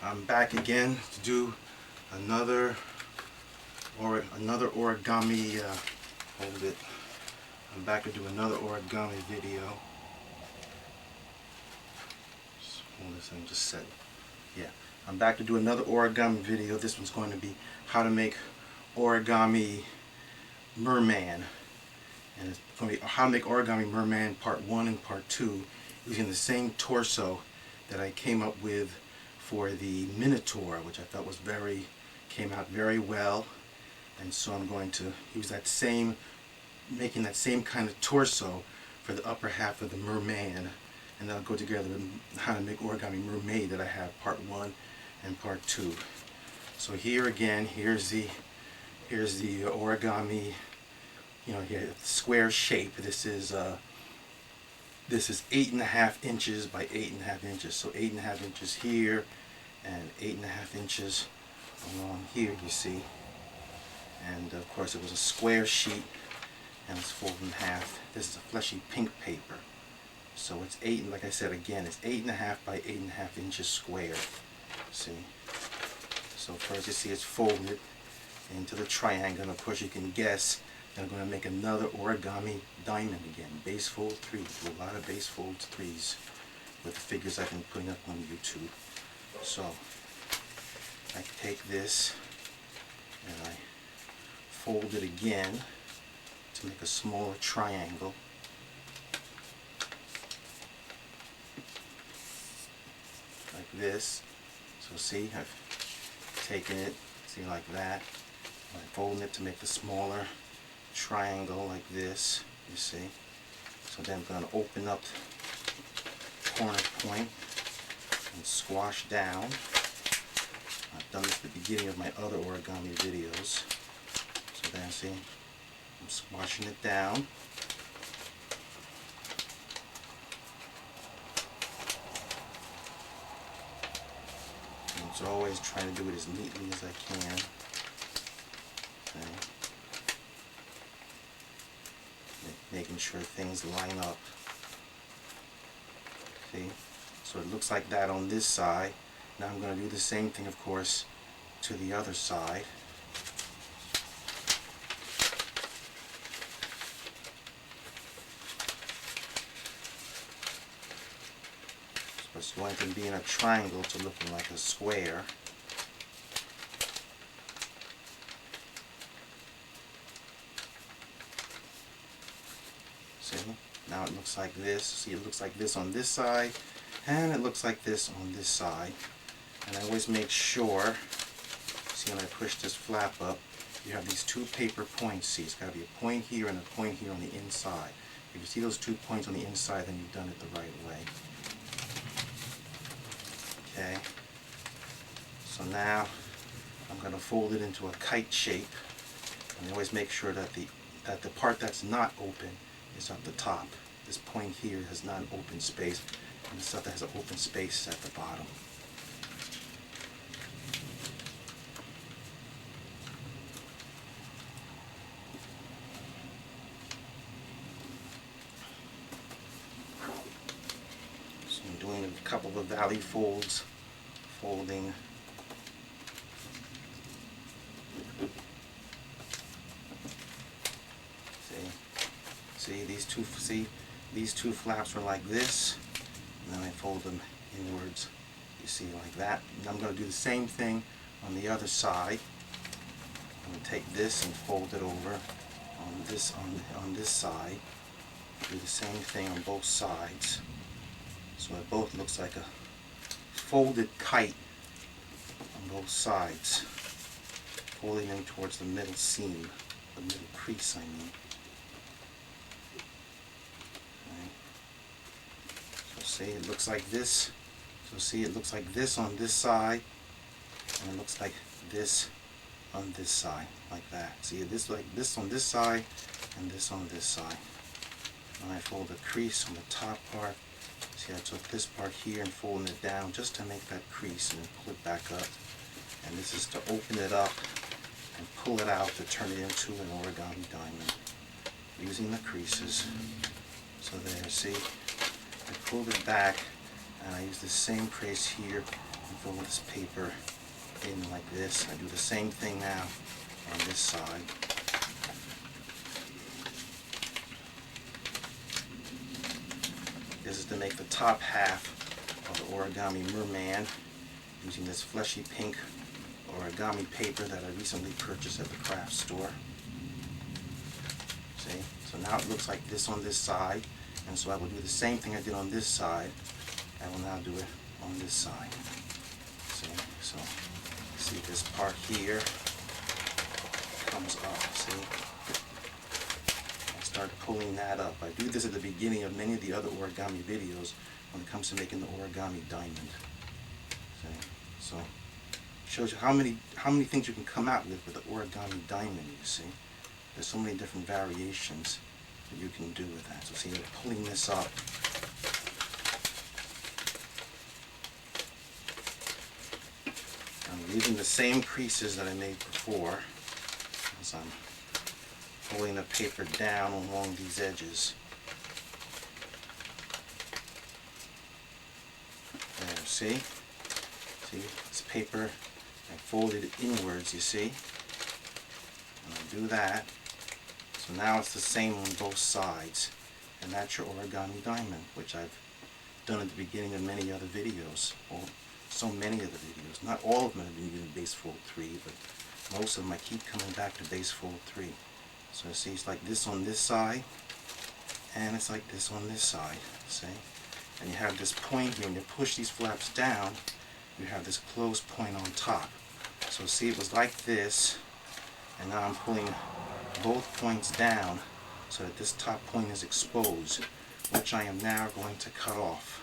I'm back again to do another origami. Hold it. I'm back to do another origami video. Just hold this and just set. Yeah, I'm back to do another origami video. This one's going to be how to make origami merman, and it's going to be how to make origami merman part 1 and part 2 using the same torso that I came up with for the minotaur, which I thought came out very well. And so I'm going to use that same, making that same kind of torso for the upper half of the merman, and that'll go together with how to make origami mermaid that I have part 1 and part 2. So here again, here's the origami, here, square shape. This is 8.5 inches by 8.5 inches. So 8.5 inches here and 8.5 inches along here, you see. And of course it was a square sheet and it's folded in half. This is a fleshy pink paper. So it's like I said again, it's 8.5 by 8.5 inches square. See? So first you see it's folded into the triangle, and of course you can guess that I'm going to make another origami diamond again. Base fold 3. Do a lot of base fold 3s with the figures I've been putting up on YouTube. So I take this and I fold it again to make a smaller triangle. Like this. So see, I've taken it, see, like that. I'm folding it to make a smaller triangle like this, you see. So then I'm going to open up the corner point and squash down. I've done this at the beginning of my other origami videos. So then see, I'm squashing it down. And it's always trying to do it as neatly as I can. Okay. Making sure things line up. See? So it looks like that on this side. Now I'm going to do the same thing, of course, to the other side. So it's going from being a triangle to looking like a square. See? Now it looks like this. See, it looks like this on this side, and it looks like this on this side. And I always make sure, see, when I push this flap up, you have these 2 paper points. See, it's got to be a point here and a point here on the inside. If you see those 2 points on the inside, then you've done it the right way. Okay. So now I'm going to fold it into a kite shape, and I always make sure that the part that's not open is at the top. This point here has not an open space, and the stuff that has an open space is at the bottom. So I'm doing a couple of valley folds, folding. See, these two flaps are like this, and then I fold them inwards, you see, like that. And I'm going to do the same thing on the other side. I'm going to take this and fold it over on this side. Do the same thing on both sides. So it both looks like a folded kite on both sides, folding them towards the middle seam, the middle crease, I mean. See, it looks like this. So see, it looks like this on this side, and it looks like this on this side, like that. See, this like this on this side, and this on this side. And I fold a crease on the top part. See, I took this part here and folded it down just to make that crease, and then pull it back up. And this is to open it up and pull it out to turn it into an origami diamond using the creases. So there, see, I pulled it back, and I used the same crease here and fold this paper in like this. I do the same thing now on this side. This is to make the top half of the Origami Merman using this fleshy pink origami paper that I recently purchased at the craft store. See? So now it looks like this on this side, and so I will do the same thing I did on this side. I will now do it on this side. See? So see this part here comes up. See? I start pulling that up. I do this at the beginning of many of the other origami videos when it comes to making the origami diamond. See? So shows you how many things you can come out with the origami diamond. You see, there's so many different variations that you can do with that. So see, you're pulling this up. I'm leaving the same creases that I made before as I'm pulling the paper down along these edges. There, see? See, this paper, I folded it inwards, you see? And I do that. So now it's the same on both sides. And that's your origami diamond, which I've done at the beginning of many other videos. Well, so many of the videos. Not all of them have been using base fold 3, but most of them I keep coming back to base fold 3. So see, it's like this on this side, and it's like this on this side, see? And you have this point here, and you push these flaps down, you have this closed point on top. So see, it was like this, and now I'm pulling both points down so that this top point is exposed, which I am now going to cut off.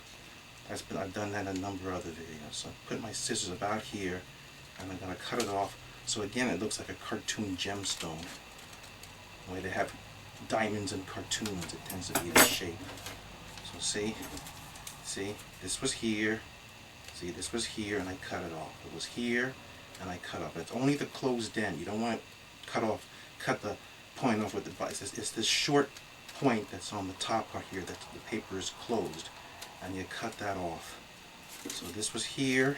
I've done that in a number of other videos. So I put my scissors about here, and I'm going to cut it off. So again, it looks like a cartoon gemstone. The way they have diamonds in cartoons, it tends to be this shape. So see, this was here. See, this was here, and I cut it off. It was here, and I cut off. It's only the closed end. You don't want to cut the point off with the bites. It's this short point that's on the top part here that the paper is closed, and you cut that off. So this was here,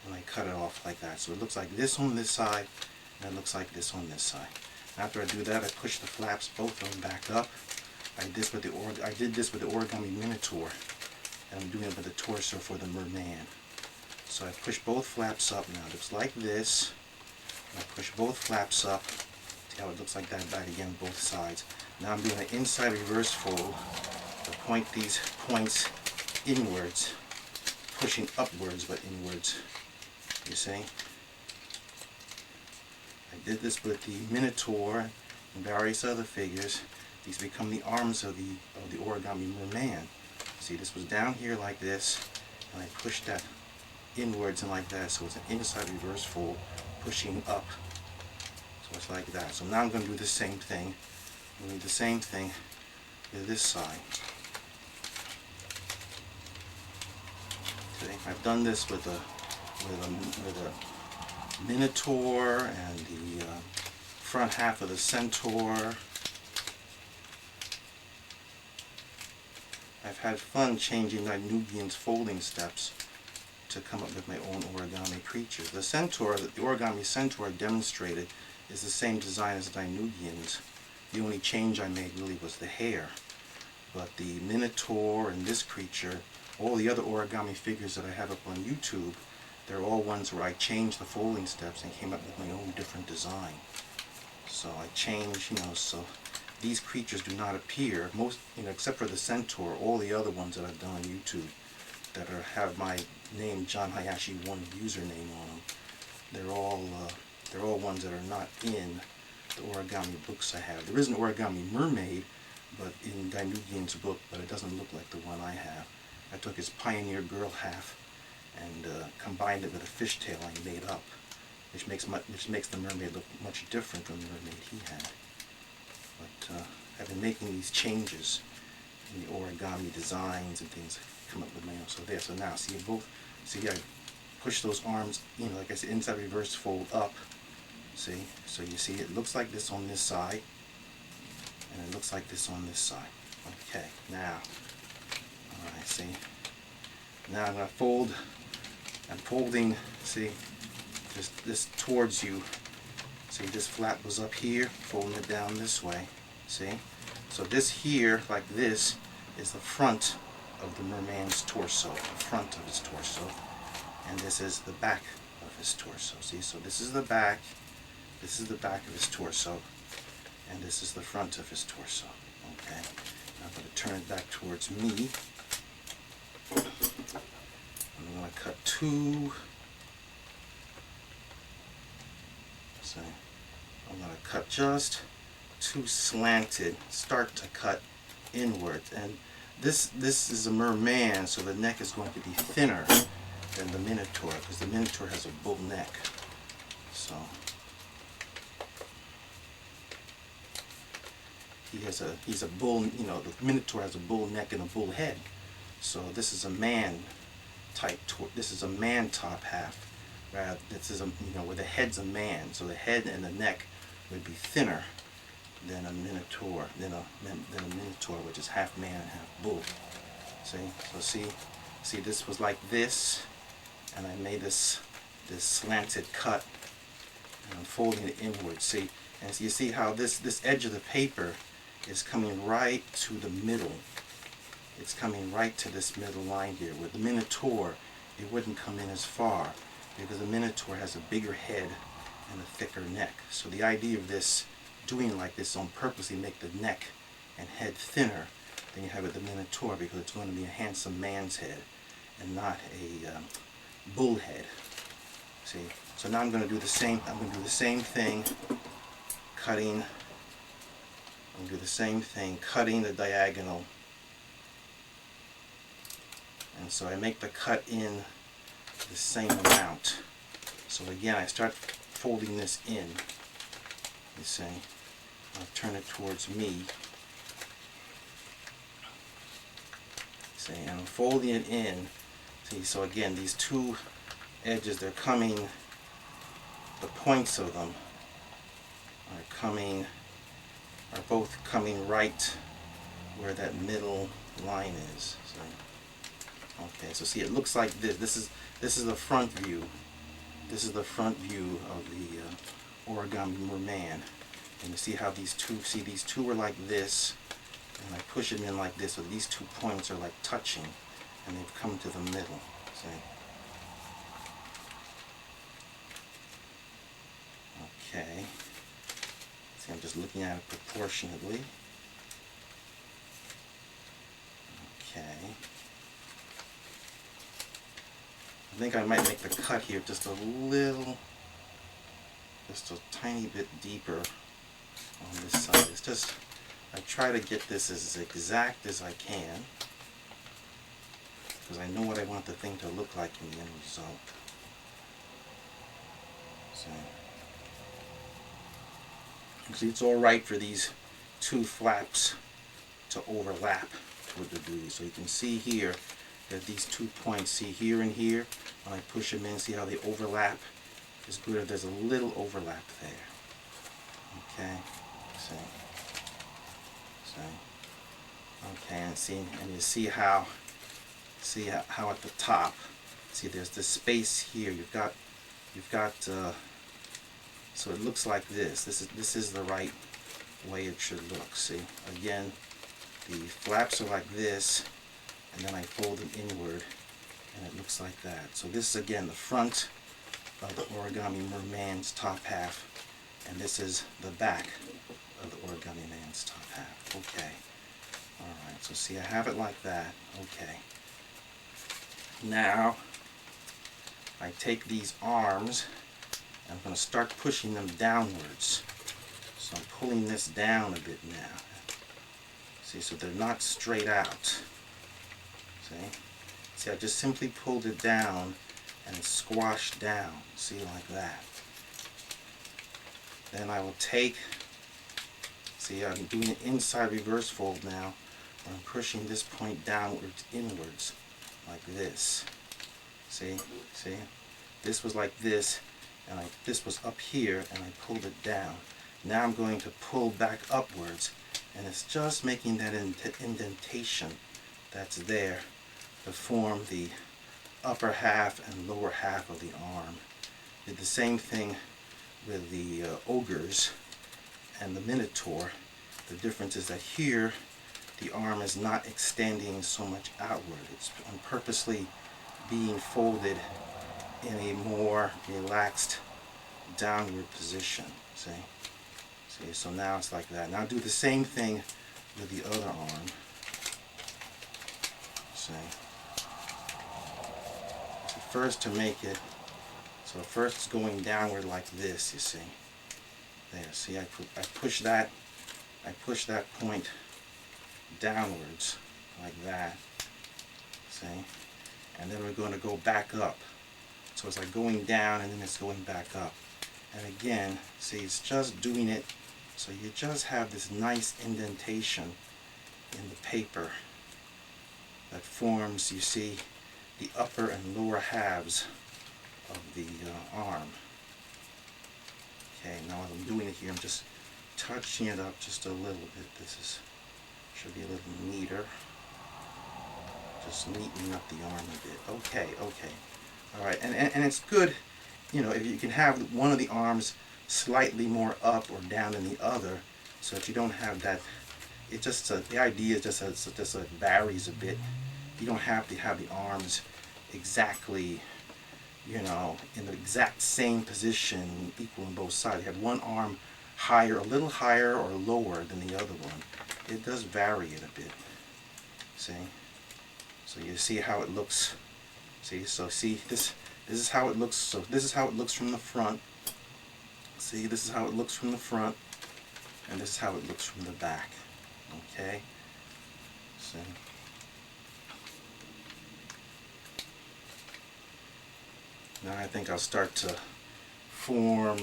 and I cut it off like that. So it looks like this on this side, and it looks like this on this side. After I do that, I push the flaps, both of them, back up. I did this with the origami minotaur, and I'm doing it with the torso for the merman. So I push both flaps up now. It looks like this. And I push both flaps up. See how it looks like that back again, both sides. Now I'm doing an inside reverse fold to point these points inwards, pushing upwards but inwards. You see? I did this with the minotaur and various other figures. These become the arms of the origami merman. See, this was down here like this, and I pushed that inwards and like that, so it's an inside reverse fold, pushing up. So it's like that. So now I'm going to do the same thing. I'm going to do the same thing with this side. Okay, I've done this with a minotaur and the front half of the centaur. I've had fun changing Dinubian's folding steps to come up with my own origami creatures. The centaur, the origami centaur demonstrated, is the same design as Dinubian's. The only change I made really was the hair. But the minotaur and this creature, all the other origami figures that I have up on YouTube, they're all ones where I changed the folding steps and came up with my own different design. So I changed, so these creatures do not appear, most, except for the centaur, all the other ones that I've done on YouTube that have my name, John Hayashi 1 username on them. They're all ones that are not in the origami books I have. There is an origami mermaid, but in Dinubian's book, but it doesn't look like the one I have. I took his pioneer girl half and combined it with a fishtail I made up, which makes the mermaid look much different from the mermaid he had. But I've been making these changes in the origami designs and things, come up with my own. So there, so now see I push those arms, like I said, inside reverse fold up. See, so you see it looks like this on this side, and it looks like this on this side. Okay, now, alright, see, now I'm going to fold I'm folding, see, this towards you. See, this flap was up here, folding it down this way. See? So this here, like this, is the front of the merman's torso, the front of his torso. And this is the back of his torso. See, so this is the back of his torso, and this is the front of his torso. Okay, now I'm going to turn it back towards me. I'm going to cut two. So I'm going to cut just two slanted, start to cut inward. And this is a merman, so the neck is going to be thinner than the minotaur, because the minotaur has a bull neck. So he's a bull, you know, the minotaur has a bull neck and a bull head. So this is a man type, this is a man top half. Rather, this is a, you know, where the head's a man, so the head and the neck would be thinner than a minotaur, which is half man and half bull. See, so see, this was like this, and I made this slanted cut, and I'm folding it inward. See, and so you see how this edge of the paper is coming right to the middle. It's coming right to this middle line here. With the minotaur, it wouldn't come in as far, because the minotaur has a bigger head and a thicker neck. So the idea of this, doing like this on purposely, make the neck and head thinner than you have with the minotaur, because it's going to be a handsome man's head and not a bull head. See, so now I'm going to do the same. I'm going to do the same thing, cutting. I'm going to do the same thing, cutting the diagonal. And so I make the cut in the same amount. So again, I start folding this in. You see, I'll turn it towards me. See, and I'm folding it in. See, so again, these two edges, they're coming, the points of them are both coming right where that middle line is. So, okay, so see, it looks like this. This is the front view. This is the front view of the origami merman. And you see how these two are like this, and I push them in like this, so these 2 points are like touching, and they've come to the middle. See? Okay. See, I'm just looking at it proportionately. Okay. I think I might make the cut here just a tiny bit deeper on this side. It's just, I try to get this as exact as I can, because I know what I want the thing to look like in the end result. See, it's alright for these two flaps to overlap to a degree. So you can see here that these 2 points, see here and here, when I push them in, see how they overlap? It's good if there's a little overlap there. Okay, see. Okay, and you see how at the top, see there's this space here. You've got so it looks like this. This is the right way it should look. See, again, the flaps are like this, and then I fold them inward, and it looks like that. So this is again the front of the origami merman's top half, and this is the back of the origami man's top half. Okay. Alright, so see, I have it like that. Okay. Now, I take these arms, and I'm going to start pushing them downwards. So I'm pulling this down a bit now. See, so they're not straight out. See, I just simply pulled it down and squashed down. See, like that. Then I will take, see, I'm doing an inside reverse fold now. I'm pushing this point downwards, inwards, like this. See? This was like this, and this was up here, and I pulled it down. Now I'm going to pull back upwards, and it's just making that indentation that's there to form the upper half and lower half of the arm. Did the same thing with the ogres and the minotaur. The difference is that here the arm is not extending so much outward. It's purposely being folded in a more relaxed downward position. See? See, so now it's like that. Now do the same thing with the other arm. See? So first to make it, so first it's going downward like this, you see. There, see, I push that point downwards like that. See? And then we're going to go back up. So it's like going down and then it's going back up. And again, see, it's just doing it so you just have this nice indentation in the paper that forms, you see, the upper and lower halves of the arm. Okay, now as I'm doing it here, I'm just touching it up just a little bit. This should be a little neater. Just neatening up the arm a bit. Okay, okay. Alright, and it's good, you know, if you can have one of the arms slightly more up or down than the other, so that you don't have that. It just the idea is just it varies a bit. You don't have to have the arms exactly, you know, in the exact same position, equal on both sides. You have one arm higher, a little higher or lower than the other one. It does vary it a bit. See? So you see how it looks. See, so see, this is how it looks. So this is how it looks from the front. See, this is how it looks from the front, and this is how it looks from the back. Okay? See? Now I think I'll start to form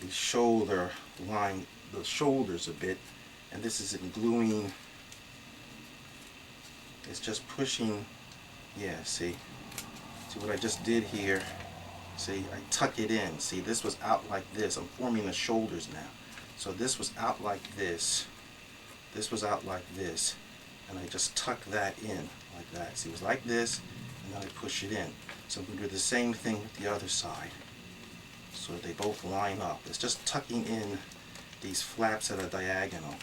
the shoulder line, the shoulders a bit, and this isn't gluing. It's just pushing. Yeah, see what I just did here. See, I tuck it in. See, this was out like this. I'm forming the shoulders now. So this was out like this. This was out like this. And I just tuck that in like that. See, it was like this, and then I push it in. So I'm going to do the same thing with the other side. So they both line up. It's just tucking in these flaps at a diagonal.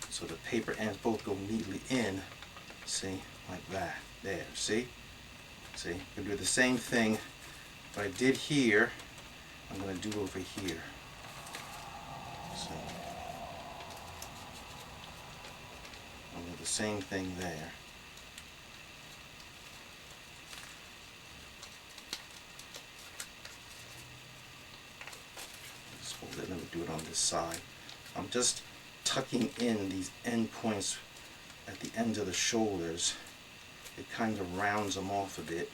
So the paper ends both go neatly in. See, like that. There, see? See, I'm going to do the same thing that I did here, I'm going to do over here. See? I'm going to do the same thing there. Let me do it on this side. I'm just tucking in these end points at the ends of the shoulders. It kind of rounds them off a bit.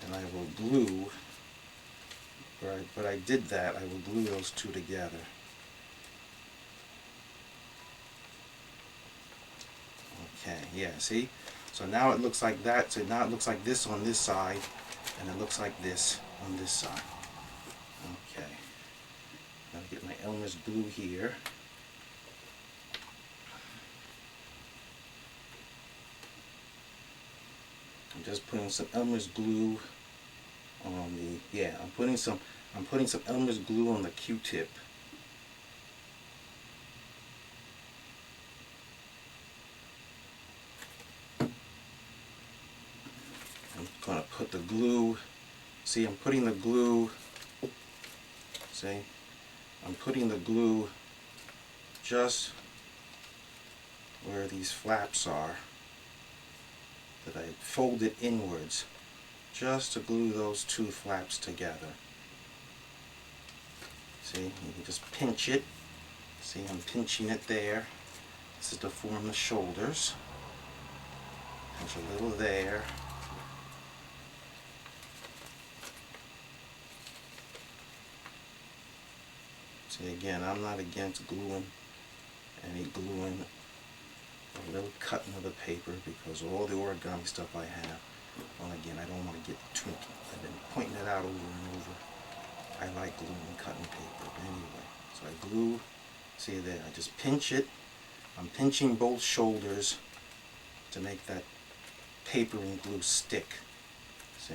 And I will glue, but I did that, I will glue those two together. Okay, yeah, see? So now it looks like that, so now it looks like this on this side, and it looks like this on this side. Okay, now get my Elmer's glue here. I'm just putting some Elmer's glue on the, yeah, I'm putting some Elmer's glue on the Q-tip. I'm going to put the glue, see, I'm putting the glue, see, I'm putting the glue just where these flaps are that I folded inwards, just to glue those two flaps together. See, you can just pinch it. See, I'm pinching it there. This is to form the shoulders. Pinch a little there. See, again, I'm not against gluing, a little cutting of the paper, because all the origami stuff I have, well, again, I don't want to get too, I've been pointing it out over and over. I like gluing and cutting paper, but anyway, so I glue, see there, I just pinch it, I'm pinching both shoulders to make that paper and glue stick. See?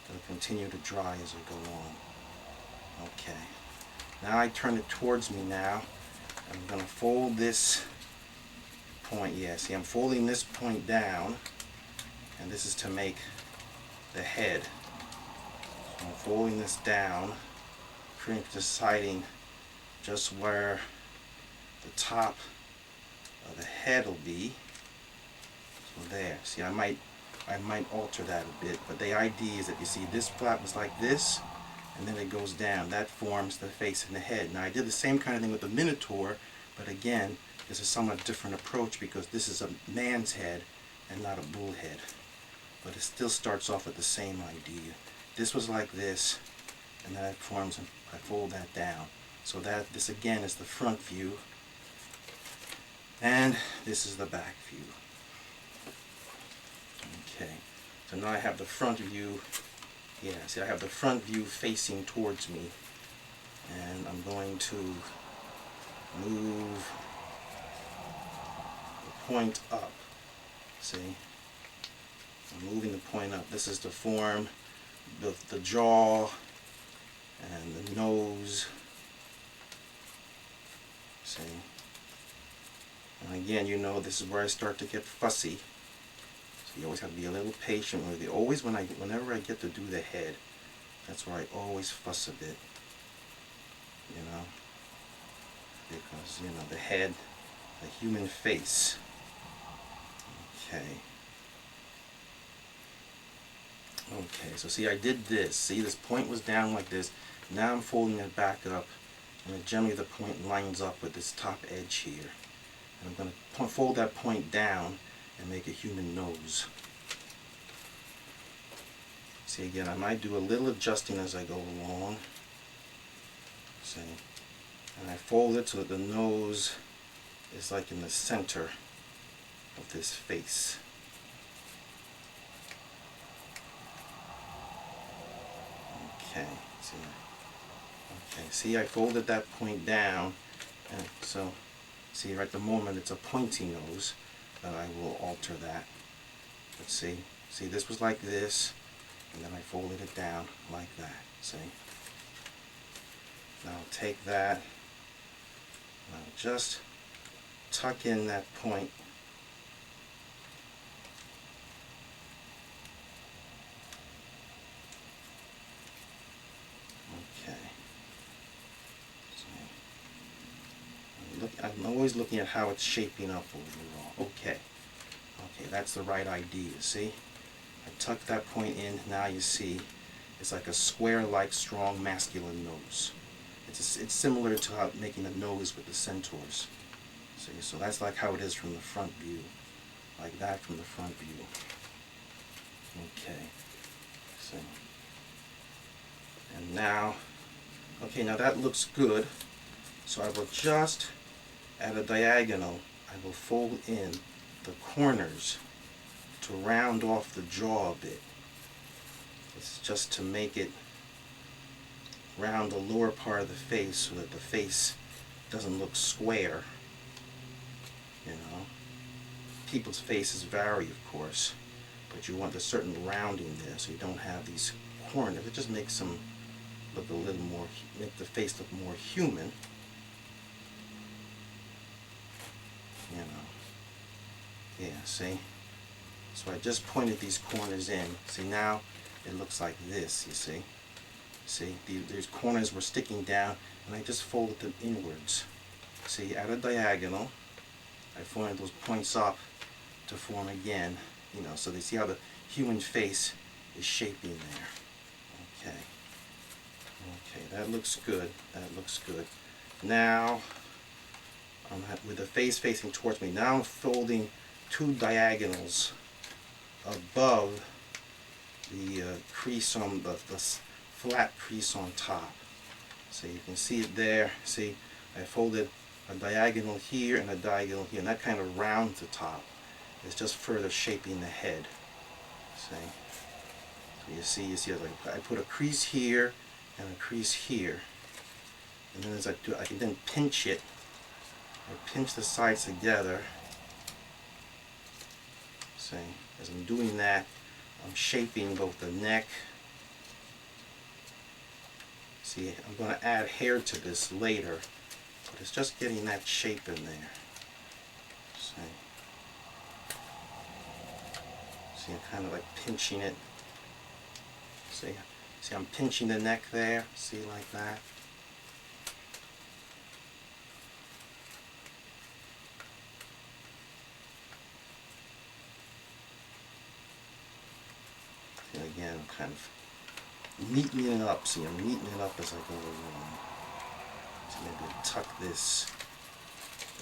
It'll continue to dry as I go on. Okay. Now I turn it towards me now. I'm going to fold this point. Yeah, see, I'm folding this point down, and this is to make the head. So I'm folding this down, pretty much deciding just where the top of the head will be. So there. See, I might alter that a bit, but the idea is that you see this flap is like this, and then it goes down. That forms the face and the head. Now I did the same kind of thing with the minotaur, but again, this is a somewhat different approach because this is a man's head and not a bull head. But it still starts off with the same idea. This was like this, and then it forms, and I fold that down. So that this again is the front view, and this is the back view. Okay, so now I have the front view. Yeah, see, I have the front view facing towards me, and I'm going to move the point up. See, I'm moving the point up. This is to form the jaw and the nose. See, and again, you know, this is where I start to get fussy. You always have to be a little patient with it. Always whenever I get to do the head, that's where I always fuss a bit. You know? Because, you know, the head, the human face. Okay. Okay, so see, I did this. See, this point was down like this. Now I'm folding it back up, and generally the point lines up with this top edge here. And I'm going to fold that point down and make a human nose. See, again, I might do a little adjusting as I go along. See, and I fold it so that the nose is like in the center of this face. Okay, see, I folded that point down, and so see, right at the moment it's a pointy nose. But I will alter that. Let's see. See, this was like this, and then I folded it down like that. See? Now I'll take that, and I'll just tuck in that point. Okay. I'm always looking at how it's shaping up overall. Okay. Okay, that's the right idea, see? I tuck that point in, now you see it's like a square-like strong masculine nose. It's similar to how making a nose with the centaurs. See, so that's like how it is from the front view. Like that from the front view. Okay. See. And now, okay, now that looks good. So I will just, at a diagonal, I will fold in the corners to round off the jaw a bit. It's just to make it round the lower part of the face so that the face doesn't look square. You know, people's faces vary, of course, but you want a certain rounding there so you don't have these corners. It just makes them look a little more, make the face look more human. You know, yeah, see? So I just pointed these corners in. See, now it looks like this, you see? See, these corners were sticking down, and I just folded them inwards. See, at a diagonal, I folded those points up to form again, you know, so they see how the human face is shaping there. Okay. Okay, that looks good. That looks good. Now, with the face facing towards me, now I'm folding two diagonals above the crease on the flat crease on top. So you can see it there. See, I folded a diagonal here and a diagonal here, and that kind of rounds the top. It's just further shaping the head. See, so you see, like I put a crease here and a crease here, and then as I do, I can then pinch it. I pinch the sides together, See, as I'm doing that, I'm shaping both the neck. See, I'm going to add hair to this later, but it's just getting that shape in there. See, I'm kind of like pinching it. See, I'm pinching the neck there. See, like that. See, again, I'm kind of neatening it up. See, I'm neatening it up as I go along. So maybe I'll tuck this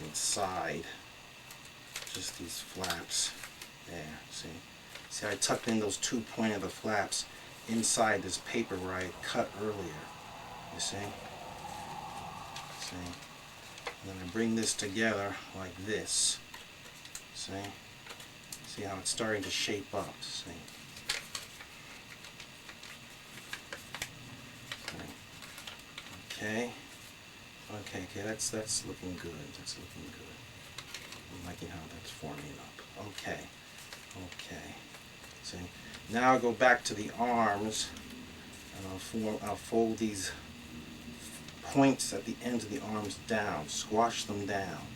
inside, just these flaps there. See, I tucked in those 2 points of the flaps inside this paper where I cut earlier. You see? And then I bring this together like this. See how it's starting to shape up. Okay, that's looking good. That's looking good. I'm liking how that's forming up. Okay. See, now I'll go back to the arms, and I'll fold these points at the ends of the arms down, squash them down.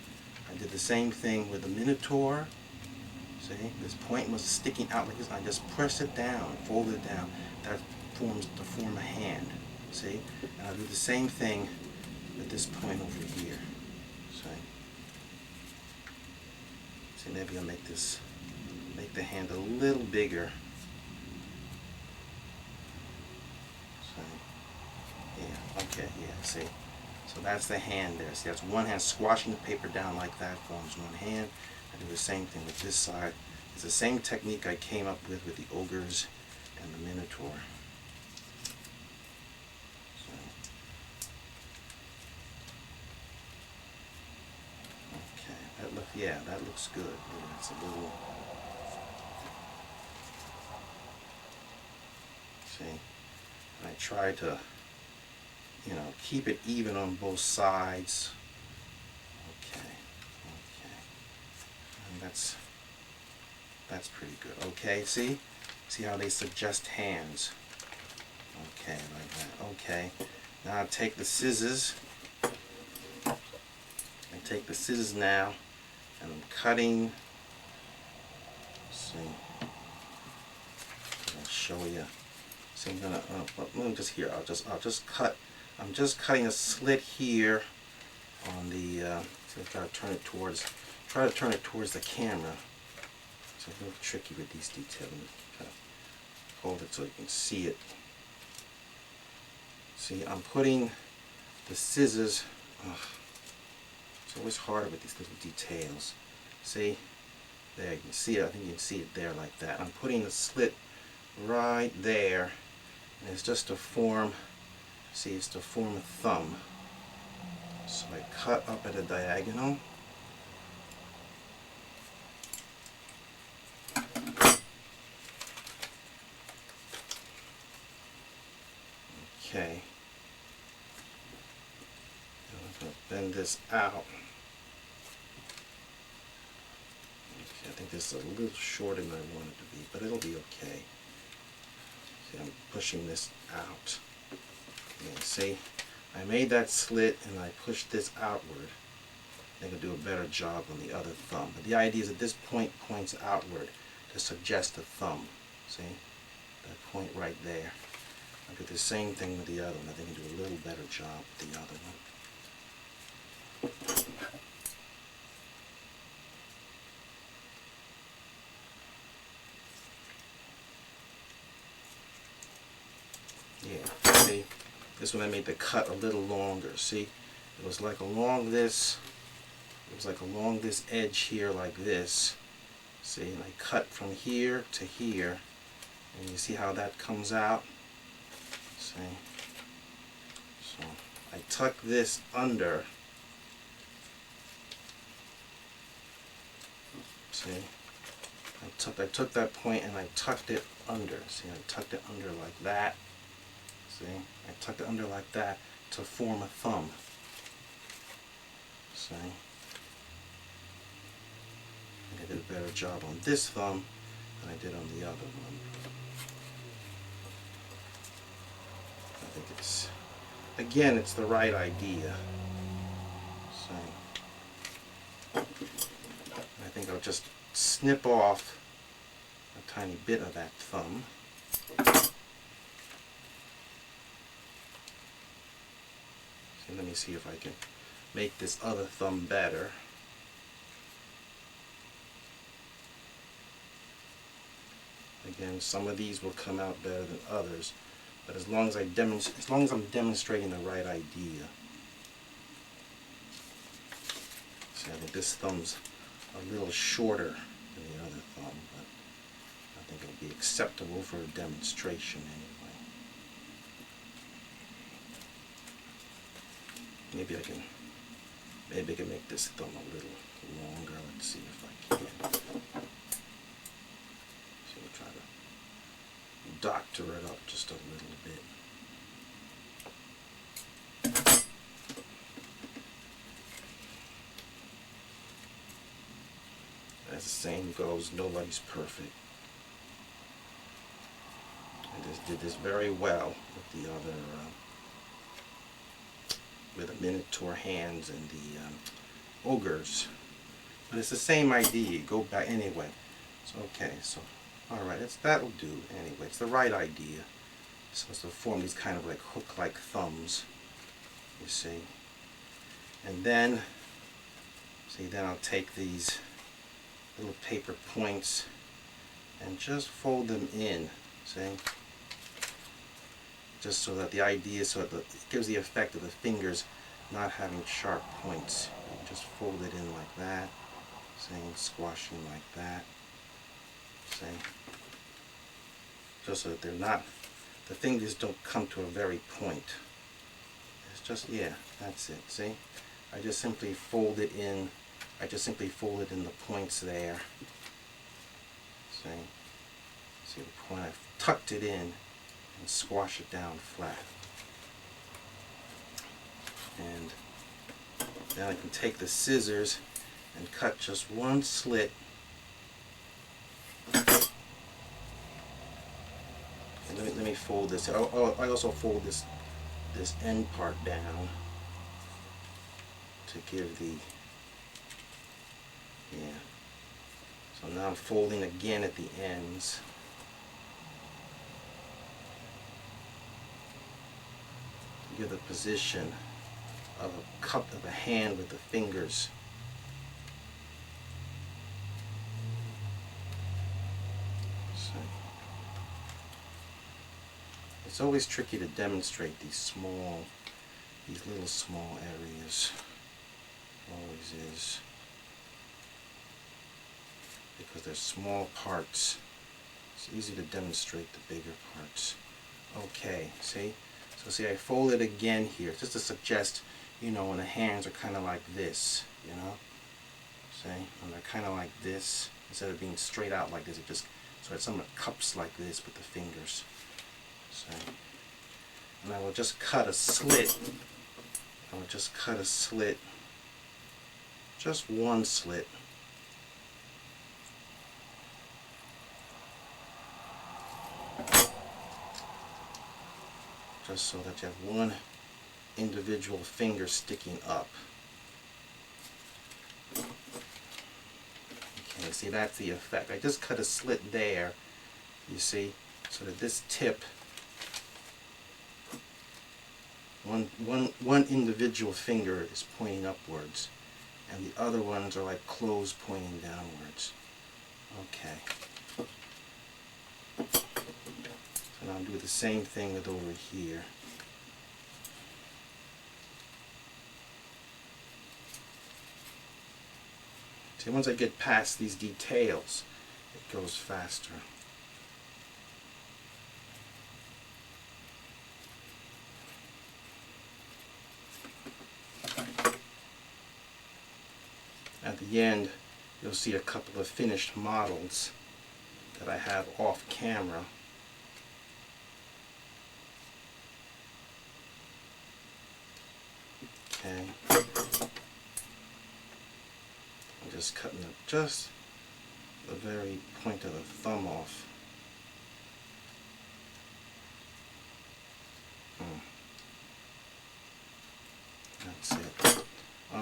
I did the same thing with the minotaur. See, this point was sticking out like this. I just press it down, fold it down. That forms to form a hand. See, and I'll do the same thing with this point over here. See, maybe I'll make the hand a little bigger. See, so that's the hand there. See, that's one hand squashing the paper down like that forms one hand. I do the same thing with this side. It's the same technique I came up with the ogres and the minotaur. Okay, that looks good. It's a little. See, and I try to, keep it even on both sides. Okay, and that's pretty good. Okay, see how they suggest hands. Okay, like that. Okay, now I take the scissors. Now, and I'm cutting. See, I'll show you. So I'm gonna let me just here. I'll just cut. I'm just cutting a slit here on the. So try to turn it towards the camera. It's a little tricky with these details. Try to hold it so you can see it. See, I'm putting the scissors. It's always hard with these little details. See, there you can see it. I think you can see it there like that. I'm putting the slit right there, and it's just to form. See, it's to form a thumb. So I cut up at a diagonal. Okay. I'm going to bend this out. Okay, I think this is a little shorter than I want it to be, but it'll be okay. See, I'm pushing this out. Yeah, see, I made that slit and I pushed this outward. I can do a better job on the other thumb. But the idea is that this point points outward to suggest the thumb. See, that point right there. I do the same thing with the other one. I think I do a little better job with the other one. Yeah, see, this one I made the cut a little longer. See, it was like along this edge here like this. See, and I cut from here to here, and you see how that comes out. See, so I tuck this under. See, I took that point and I tucked it under. See, I tucked it under like that. See, I tucked it under like that to form a thumb. See, I did a better job on this thumb than I did on the other one. I think it's, again, it's the right idea. So I think I'll just snip off a tiny bit of that thumb. So let me see if I can make this other thumb better. Again, some of these will come out better than others, but as long as I'm demonstrating the right idea. See, I think this thumb's a little shorter than the other thumb, but I think it'll be acceptable for a demonstration anyway. Maybe I can make this thumb a little longer. Let's see if I can. So we'll try to doctor it up just a little bit. As the saying goes, nobody's perfect. I just did this very well with the other, with the minotaur hands and the ogres. But it's the same idea. Go back anyway. So okay, so all right, that'll do anyway. It's the right idea. It's supposed to form these kind of like hook-like thumbs. You see, and then then I'll take these little paper points and just fold them in. See, just so that the idea, it gives the effect of the fingers not having sharp points. You just fold it in like that, squashing like that. See, just so that the fingers don't come to a very point. It's just, yeah, that's it. See, I just simply fold it in. I just simply fold it in the points there. See the point? I've tucked it in and squash it down flat. And then I can take the scissors and cut just one slit. And let me fold this. I also fold this end part down to give the, yeah. So now I'm folding again at the ends. To give the position of a cup of a hand with the fingers. So it's always tricky to demonstrate these little small areas. Always is. Because they're small parts. It's easy to demonstrate the bigger parts. Okay, see? So see, I fold it again here, just to suggest, when the hands are kind of like this, See? And they're kind of like this, instead of being straight out like this, so it's some cups like this with the fingers. See? And I will just cut a slit. Just one slit. Just so that you have one individual finger sticking up. Okay, see, that's the effect. I just cut a slit there, you see, so that this tip, one individual finger is pointing upwards, and the other ones are like closed pointing downwards. Okay. And I'll do the same thing with over here. See, once I get past these details, it goes faster. At the end, you'll see a couple of finished models that I have off camera. Okay. I'm just cutting just the very point of the thumb off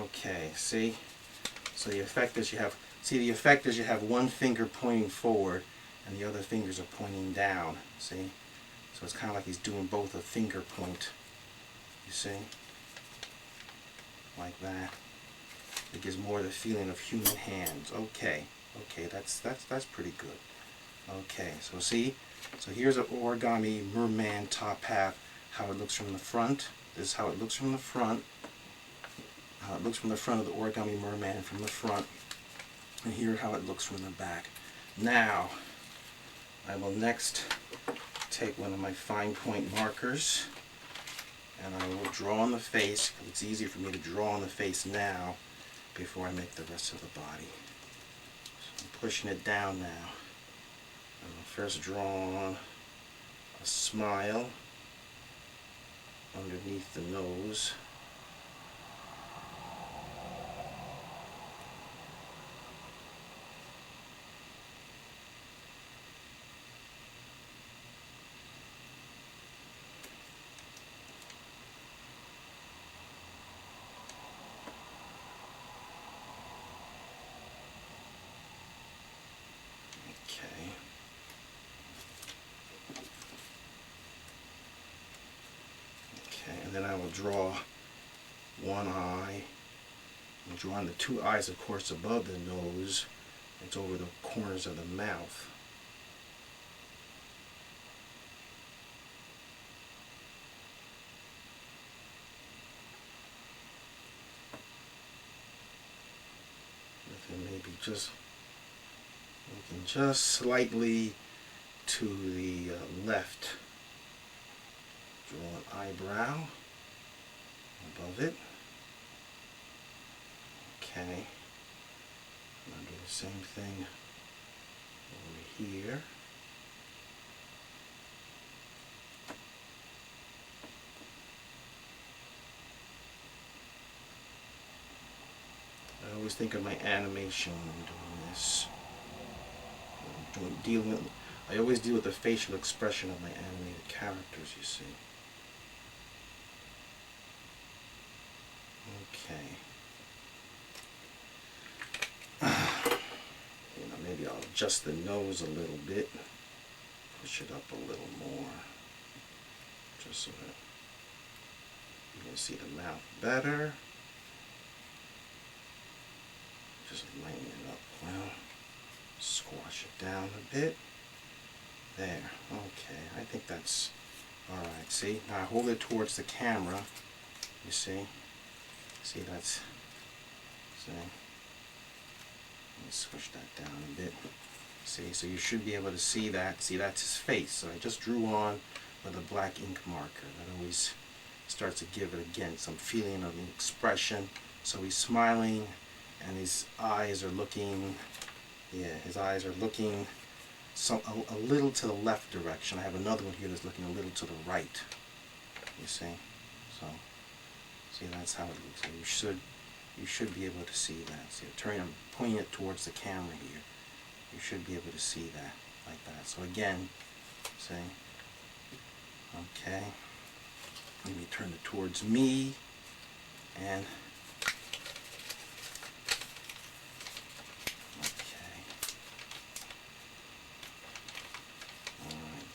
Okay, see? So the effect is you have one finger pointing forward and the other fingers are pointing down, see? So it's kind of like he's doing both a finger point, you see? Like that. It gives more the feeling of human hands. Okay, that's pretty good. Okay, so see? So here's an Origami Merman top half, how it looks from the front. This is how it looks from the front. How it looks from the front of the Origami Merman from the front. And here's how it looks from the back. Now, I will next take one of my fine point markers and I will draw on the face. It's easier for me to draw on the face now before I make the rest of the body. So I'm pushing it down now. I'll first draw on a smile underneath the nose. Then I will draw one eye. I'm drawing the two eyes, of course, above the nose. It's over the corners of the mouth. And maybe just looking just slightly to the left. Draw an eyebrow above it. Okay. I'll do the same thing over here. I always think of my animation when I'm doing this. I always deal with the facial expression of my animated characters, you see. Okay. Maybe I'll adjust the nose a little bit. Push it up a little more. Just so that you can see the mouth better. Just lighten it up well. Squash it down a bit. There. Okay. I think that's alright. See? Now I hold it towards the camera. You see? See, that's... See? Let me switch that down a bit. See? So you should be able to see that. See, that's his face. So I just drew on with a black ink marker. That always starts to give it, again, some feeling of an expression. So he's smiling and his eyes are looking... Yeah, his eyes are looking a little to the left direction. I have another one here that's looking a little to the right. You see? So, see, that's how it looks. So you should be able to see that. See, I'm pointing it towards the camera here. You should be able to see that like that. So again, see? Okay. Let me turn it towards me and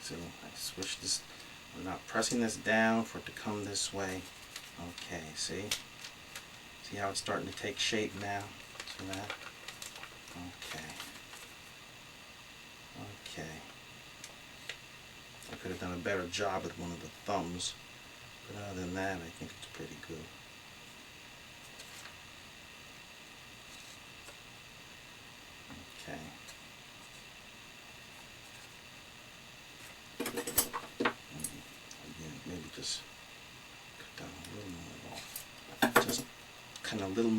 so I switch this. I'm not pressing this down for it to come this way. Okay, see? See how it's starting to take shape now? See that? Okay. Okay. I could have done a better job with one of the thumbs, but other than that, I think it's pretty good. Okay. Maybe just cut down a little more off. Just cutting a little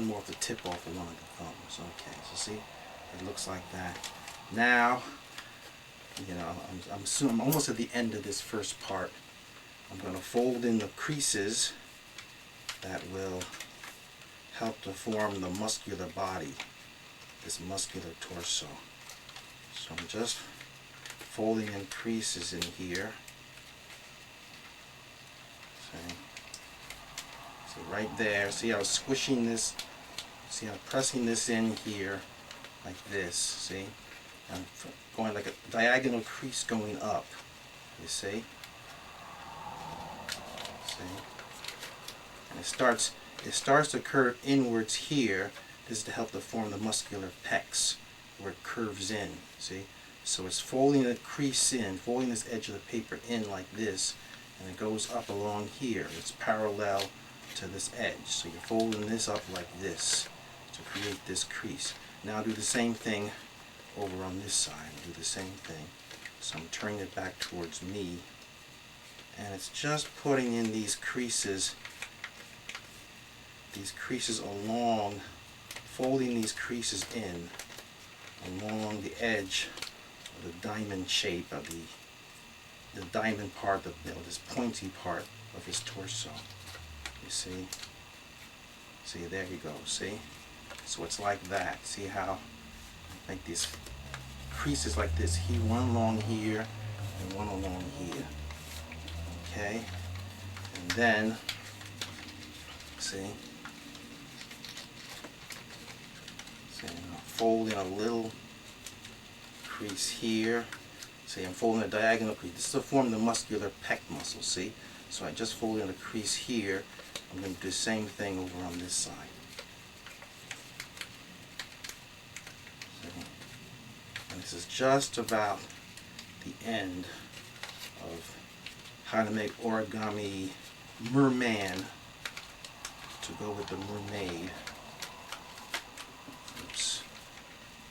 more of the tip off of one of the thumbs. Okay, so see, it looks like that. Now, you know, I'm almost at the end of this first part. I'm going to fold in the creases that will help to form the muscular body, this muscular torso. So I'm just folding in creases in here. See right there. See how I'm squishing this? See how I'm pressing this in here like this, see? I'm going like a diagonal crease going up, you see? See? And it starts to curve inwards here. This is to help to form the muscular pecs, where it curves in, see? So it's folding the crease in, folding this edge of the paper in like this, and it goes up along here. It's parallel to this edge. So you're folding this up like this to create this crease. Now do the same thing over on this side. Do the same thing. So I'm turning it back towards me, and it's just putting in these creases along, folding these creases in along the edge of the diamond shape of the diamond part, this pointy part of his torso. You see? See, there you go, see? So it's like that. See how I make these creases like this, one along here and one along here. Okay? And then, see? See, I'm folding a little crease here. See, I'm folding a diagonal crease. This is to form the muscular pec muscle, see? So I just folded a crease here. I'm going to do the same thing over on this side. See? And this is just about the end of how to make origami merman to go with the mermaid. Oops.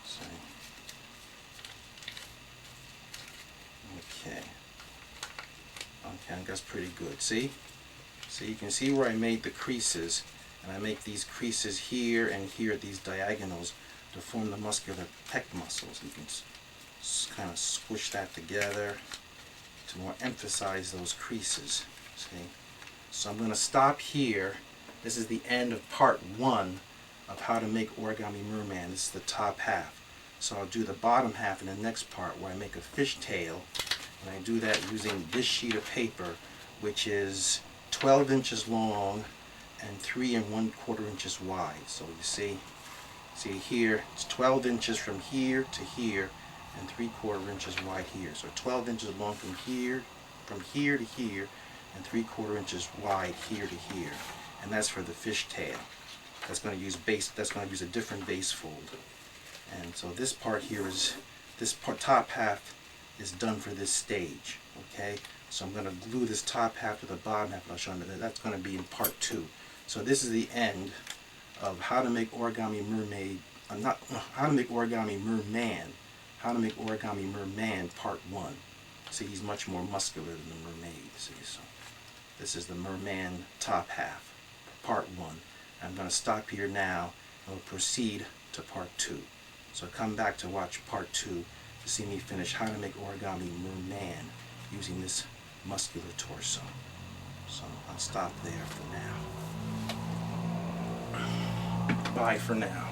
See? Okay. Okay, I think that's pretty good. See? So you can see where I made the creases, and I make these creases here and here, these diagonals, to form the muscular pec muscles. You can kind of squish that together to more emphasize those creases. See? So I'm going to stop here. This is the end of part 1 of how to make origami merman. This is the top half. So I'll do the bottom half in the next part, where I make a fishtail, and I do that using this sheet of paper, which is 12 inches long and 3 1/4 inches wide. So you see here, it's 12 inches from here to here and 3/4 inches wide here. So 12 inches long from here to here, and 3/4 inches wide here to here. And that's for the fishtail. That's going to use a different base fold. And so this part here is, top half is done for this stage. Okay? So I'm going to glue this top half to the bottom half, and I'll show you that. That's going to be in part 2. So this is the end of how to make origami mermaid. How to make origami merman. How to make origami merman part 1. See, he's much more muscular than the mermaid. See, so this is the merman top half, part 1. I'm going to stop here now, and we'll proceed to part 2. So come back to watch part 2 to see me finish how to make origami merman using this muscular torso. So I'll stop there for now. Bye for now.